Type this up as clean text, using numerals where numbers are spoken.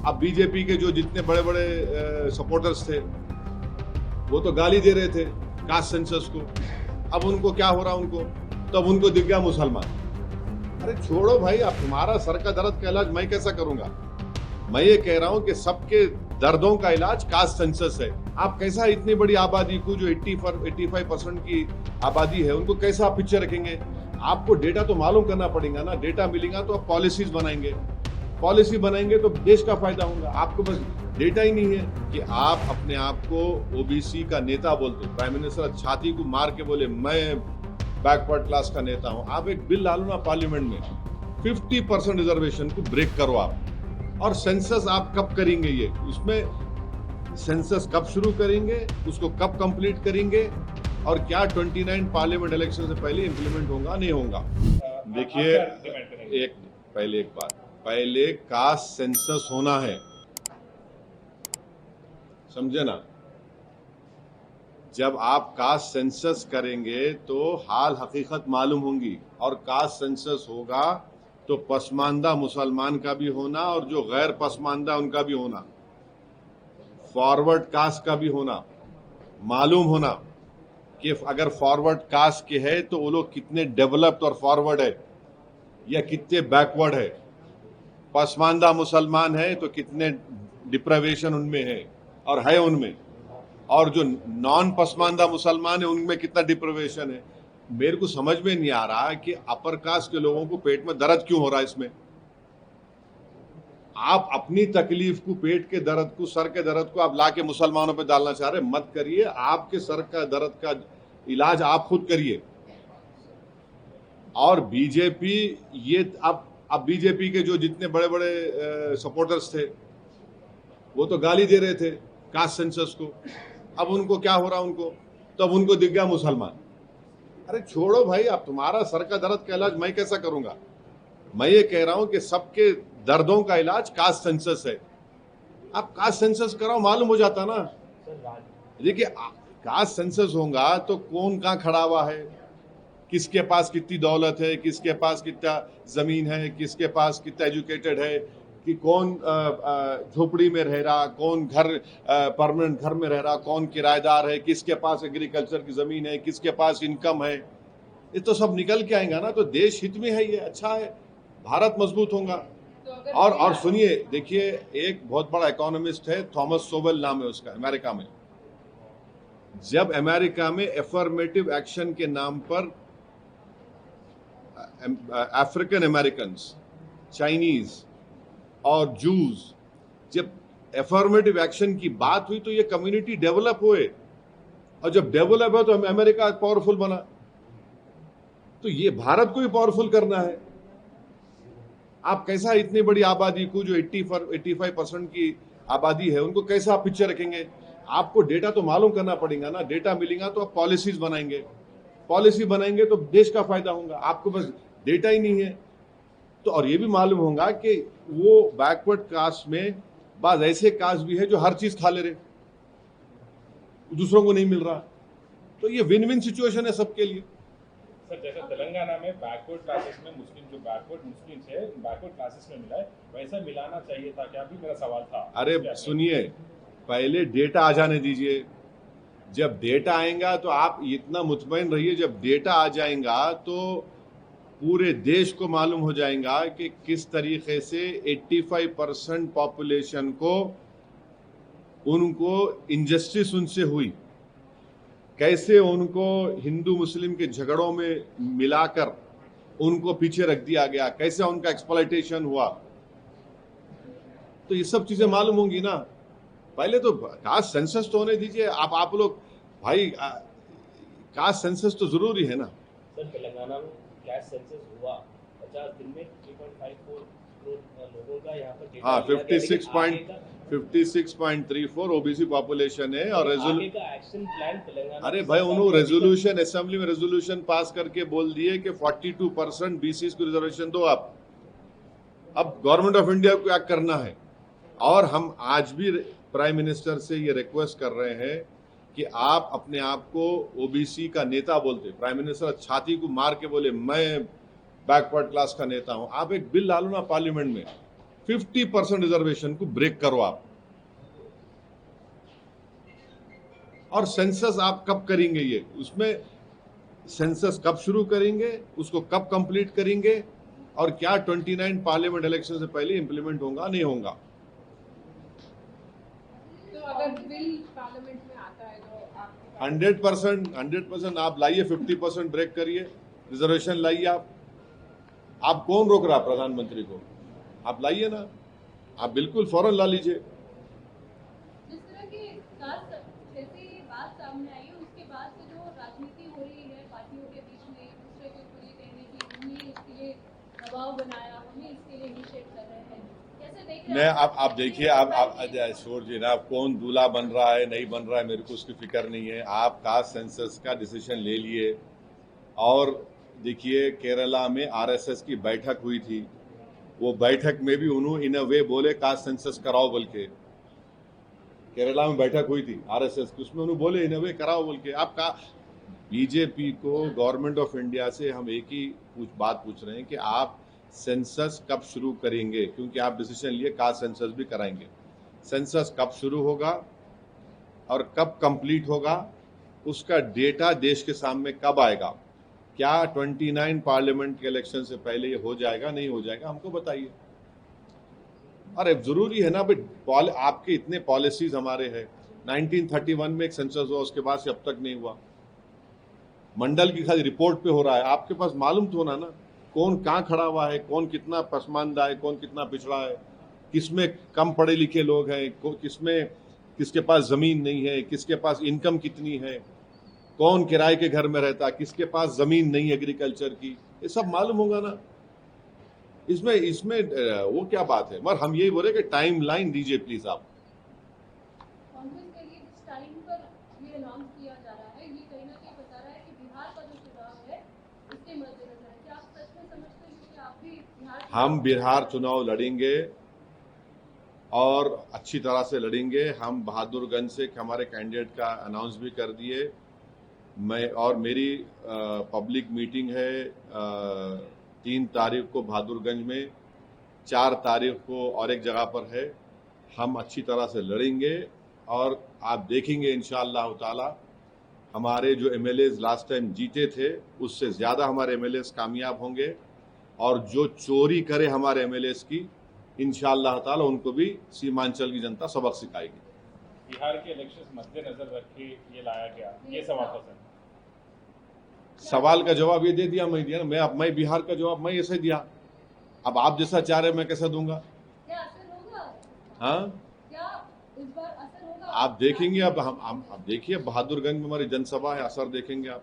अब बीजेपी के जो जितने बड़े बड़े सपोर्टर्स थे वो तो गाली दे रहे थे कास्ट सेंसस को। अब उनको क्या हो रहा उनको, तब उनको दिख गया मुसलमान। अरे छोड़ो भाई, अब तुम्हारा सर का दर्द का इलाज मैं कैसा करूंगा? मैं ये कह रहा हूं कि सबके दर्दों का इलाज कास्ट सेंसस है। आप कैसा इतनी बड़ी आबादी को, जो 85% की आबादी है, उनको कैसा आप पीछे रखेंगे? आपको डेटा तो मालूम करना पड़ेगा ना। डेटा मिलेगा तो आप पॉलिसीज बनाएंगे, पॉलिसी बनाएंगे तो देश का फायदा होगा। आपको बस डेटा ही नहीं है कि आप अपने आप को ओबीसी का नेता बोलते। प्राइम मिनिस्टर छाती को मार के बोले मैं बैकवर्ड क्लास का नेता हूं। आप एक बिल डालो ना पार्लियामेंट में, 50% रिजर्वेशन को ब्रेक करो आप। और सेंसस आप कब करेंगे? ये उसमें सेंसस कब शुरू करेंगे, उसको कब कंप्लीट करेंगे, और क्या 29 पार्लियामेंट इलेक्शन से पहले इंप्लीमेंट होगा नहीं होगा? देखिए, एक बात, पहले कास्ट सेंसस होना है, समझे ना? जब आप कास्ट सेंसस करेंगे तो हाल हकीकत मालूम होंगी, और कास्ट सेंसस होगा तो पसमानदा मुसलमान का भी होना और जो गैर पसमानदा उनका भी होना, फॉरवर्ड कास्ट का भी होना, मालूम होना कि अगर फॉरवर्ड कास्ट के है तो वो लोग कितने डेवलप्ड और फॉरवर्ड है या कितने बैकवर्ड है। पसमानदा मुसलमान है तो कितने डिप्रावेशन उनमें है और है उनमें, और जो नॉन पसमानदा मुसलमान है उनमें कितना डिप्रावेशन है। मेरे को समझ में नहीं आ रहा कि अपर कास्ट के लोगों को पेट में दर्द क्यों हो रहा है इसमें। आप अपनी तकलीफ को, पेट के दर्द को, सर के दर्द को आप लाके मुसलमानों पे डालना चाह रहे, मत करिए। आपके सर का दर्द का इलाज आप खुद करिए। और बीजेपी ये अब बीजेपी के जो जितने बड़े बड़े सपोर्टर्स थे वो तो गाली दे रहे थे कास्ट सेंसस को। अब उनको क्या हो रहा उनको, तब उनको दिख गया मुसलमान। अरे छोड़ो भाई, अब तुम्हारा सर का दर्द का इलाज मैं कैसा करूंगा? मैं ये कह रहा हूं कि सबके दर्दों का इलाज कास्ट सेंसस है। आप कास्ट सेंसस कराओ, मालूम हो जाता ना। देखिए, कास्ट सेंसस होगा तो कौन कहाँ खड़ा हुआ है, किसके पास कितनी दौलत है, किसके पास कितना जमीन है, किसके पास कितना एजुकेटेड है, कि कौन झोपड़ी में रह रहा, कौन घर परमानेंट घर में रह रहा, कौन किराएदार है, किसके पास एग्रीकल्चर की जमीन है, किसके पास इनकम है। ये तो सब निकल के आएगा ना। तो देश हित में है, ये अच्छा है, भारत मजबूत होगा। और सुनिए, देखिए, एक बहुत बड़ा इकोनॉमिस्ट है, थॉमस सोवेल नाम है उसका, अमेरिका में। जब अमेरिका में एफर्मेटिव एक्शन के नाम पर अफ्रीकन अमेरिकन, चाइनीज और जूस, जब एफर्मेटिव एक्शन की बात हुई तो ये कम्युनिटी डेवलप हुए, और जब डेवलप है तो अमेरिका पावरफुल बना। तो ये भारत को भी पावरफुल करना है। आप कैसा इतनी बड़ी आबादी को, जो 85% की आबादी है, उनको कैसा आप पीछे रखेंगे? आपको डेटा तो मालूम करना पड़ेगा ना। डेटा मिलेगा तो आप पॉलिसीज बनाएंगे, पॉलिसी बनाएंगे तो देश का फायदा होगा। आपको बस डेटा ही नहीं है तो, और ये भी मालूम होगा कि वो बैकवर्ड कास्ट में बाज ऐसे कास्ट भी है जो हर चीज खा ले रहे, दूसरों को नहीं मिल रहा। तो ये विन विन सिचुएशन है सबके लिए। सर, जैसे तेलंगाना में बैकवर्ड क्लासेस में मुस्लिम, जो बैकवर्ड मुस्लिम्स है बैकवर्ड क्लासेस में मिला है, वैसा मिलाना चाहिए था क्या? भी मेरा सवाल था। अरे सुनिए, पहले डेटा आ जाने दीजिए। जब डेटा आएगा तो आप इतना मुतमईन रहिए, जब डेटा आ जाएगा तो पूरे देश को मालूम हो जाएगा कि किस तरीके से 85% पॉपुलेशन को, उनको इनजस्टिस उनसे हुई, कैसे उनको हिंदू मुस्लिम के झगड़ों में मिलाकर उनको पीछे रख दिया गया, कैसे उनका एक्सप्लॉयटेशन हुआ। तो ये सब चीजें मालूम होंगी ना। पहले तो कास्ट सेंसस तो होने दीजिए। आप लोग भाई, कास्ट सेंसस तो जरूरी है ना। सर, तेलंगाना में कास्ट सेंसस हुआ, 50 दिन में 3.54 करोड़ लोगों का यहाँ पर डेटा। हाँ, 56.34 ओबीसी पॉपुलेशन है। और आगे का एक्शन प्लान तेलंगाना। अरे भाई, उन्होंने रेजोल्यूशन, असेंबली में रेजोल्यूशन पास करके बोल दिए कि 42% बीसी को रिजर्वेशन दो आप। अब गवर्नमेंट ऑफ इंडिया को क्या करना है। और हम आज भी प्राइम मिनिस्टर से ये रिक्वेस्ट कर रहे हैं कि आप अपने आप को ओबीसी का नेता बोलते। प्राइम मिनिस्टर छाती को मार के बोले मैं बैकवर्ड क्लास का नेता हूं। आप एक बिल डालो ना पार्लियामेंट में, 50% रिजर्वेशन को ब्रेक करो आप। और सेंसस आप कब करेंगे, ये उसमें सेंसस कब शुरू करेंगे, उसको कब कंप्लीट करेंगे, और क्या 29 पार्लियामेंट इलेक्शन से पहले इंप्लीमेंट होगा नहीं होगा। तो अगर बिल पार्लियामेंट में आता है तो आप 100% आप लाइए, 50% ब्रेक करिए, रिजर्वेशन लाइए। आप कौन रोक रहा प्रधानमंत्री को? आप लाइए ना, आप बिल्कुल फौरन ला लीजिए। जिस तरह की जैसे ये बात सामने आई है उसके बाद से जो राजनीति हो रही है पार्टियों के बीच में, एक दूसरे के ऊपर ये कहने की हमने इसके लिए दबाव बनाया, हमें इसके लिए इनिशिएट कर रहे हैं, कैसे देख रहे मैं हैं आप देखिए, आप शोर जी ना, कौन दूल्हा बन रहा है नहीं बन रहा है मेरे को उसकी फिक्र नहीं है। आप कास्ट सेंसस का डिसीजन ले लिए, और देखिए केरला में आरएसएस की बैठक हुई थी, वो बैठक में भी उन्होंने इन अ वे बोले कास्ट सेंसस कराओ बोल के। केरला में बैठक हुई थी आरएसएस की, उसमें उन्होंने बोले इन अ वे कराओ बोल के। आपका बीजेपी को, गवर्नमेंट ऑफ इंडिया से हम एक ही बात पूछ रहे हैं कि आप सेंसस कब शुरू करेंगे, क्योंकि आप डिसीजन लिए कास्ट सेंसस भी कराएंगे। सेंसस कब शुरू होगा और कब कंप्लीट होगा, उसका डेटा देश के सामने कब आएगा। क्या 29 पार्लियामेंट के इलेक्शन से पहले ये हो जाएगा नहीं हो जाएगा, हमको बताइए। अरे जरूरी है ना भाई, आपके इतने पॉलिसीज हमारे हैं। 1931 में एक सेंसस हुआ, उसके बाद से अब तक नहीं हुआ। मंडल की खाली रिपोर्ट पे हो रहा है, आपके पास मालूम तो होना ना कौन कहाँ खड़ा हुआ है, कौन कितना पसमानदा है, कौन कितना पिछड़ा है, किसमें कम पढ़े लिखे लोग हैं, किसमें किसके पास जमीन नहीं है, किसके पास इनकम कितनी है, कौन किराए के घर में रहता, किसके पास जमीन नहीं एग्रीकल्चर की, ये सब मालूम होगा ना। इसमें वो क्या बात है। मगर हम यही बोले कि टाइम लाइन दीजिए प्लीज आप। कांग्रेस के लिए जिस टाइम पर ये अनाउंस किया जा रहा है, ये कहीं ना कहीं बता रहा है कि बिहार का जो चुनाव है उसके मद्देनजर है। क्या आप सच में समझते हैं कि आप भी हम बिहार चुनाव लड़ेंगे और अच्छी तरह से लड़ेंगे। हम बहादुरगंज से हमारे कैंडिडेट का अनाउंस भी कर दिए। मेरी पब्लिक मीटिंग है 3 तारीख को बहादुरगंज में, 4 तारीख को और एक जगह पर है। हम अच्छी तरह से लड़ेंगे और आप देखेंगे इंशाअल्लाह ताला हमारे जो एमएलएज लास्ट टाइम जीते थे उससे ज़्यादा हमारे एमएलएज कामयाब होंगे, और जो चोरी करे हमारे एमएलएज की इंशाअल्लाह ताला उनको भी सीमांचल की जनता सबक सिखाएगी। बिहार के इलेक्शंस मद्देनजर रख के ये लाया गया, ये सवाल था सर। सवाल का जवाब ये दे दिया, मैं दिया ना। मैं बिहार का जवाब मैं ऐसे दिया। अब आप जैसा चाह रहे मैं कैसे दूंगा? क्या असर होगा? हाँ, क्या इस बार असर होगा? आप देखेंगे। अब देखिए बहादुरगंज में हमारी जनसभा है, असर देखेंगे आप।